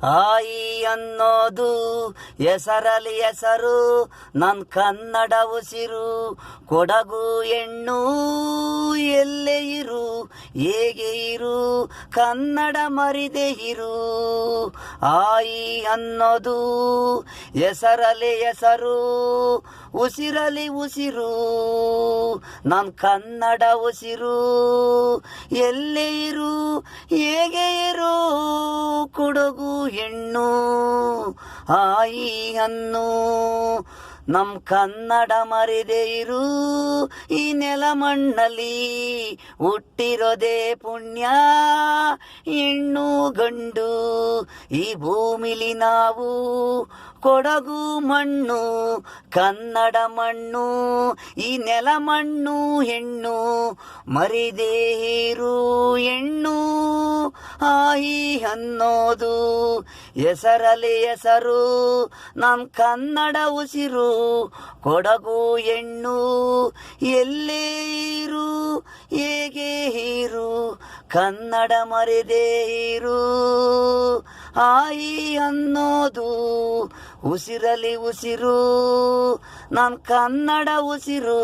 ಆಯಿ ಅನ್ನೋದು ಹೆಸರಲಿ ಹೆಸರು, ನನ್ ಕನ್ನಡ ಉಸಿರು. ಕೊಡಗು ಹೆಣ್ಣು ಎಲ್ಲೇ ಇರು, ಹೇಗೆ ಇರು, ಕನ್ನಡ ಮರಿದೆ ಇರು. ಆಯಿ ಅನ್ನೋದು ಹೆಸರಲಿ ಹೆಸರು, ಉಸಿರಲಿ ಉಸಿರು, ನನ್ ಕನ್ನಡ ಉಸಿರು. ಎಲ್ಲೇ ಇರು, ಹೇಗೆ ಇರು, ಕೊಡಗು ಹೆಣ್ಣು ಆಯಿ ಅನ್ನು. ನಮ್ ಕನ್ನಡ ಮರಿದೆ ಇರು, ಈ ನೆಲ ಮಣ್ಣಲ್ಲಿ ಹುಟ್ಟಿರೋದೇ ಪುಣ್ಯ. ಹೆಣ್ಣು ಗಂಡು ಈ ಭೂಮಿಲಿ ನಾವು, ಕೊಡಗು ಮಣ್ಣು ಕನ್ನಡ ಮಣ್ಣು, ಈ ನೆಲ ಮಣ್ಣು ಹೆಣ್ಣು ಮರಿದೇ ಇರು ಹೆಣ್ಣು. ಆಯಿ ಅನ್ನೋದು ಹೆಸರಲಿ ಹೆಸರು, ನಮ್ ಕನ್ನಡ ಉಸಿರು. ಕೊಡಗು ಹೆಣ್ಣು ಎಲ್ಲೇ ಇರು, ಹೇಗೆ ಇರು, ಕನ್ನಡ ಮರಿದೇ ಇರು. ಆಯಿ ಅನ್ನೋದು ಉಸಿರಲಿ ಉಸಿರು, ನನ್ ಕನ್ನಡ ಉಸಿರು.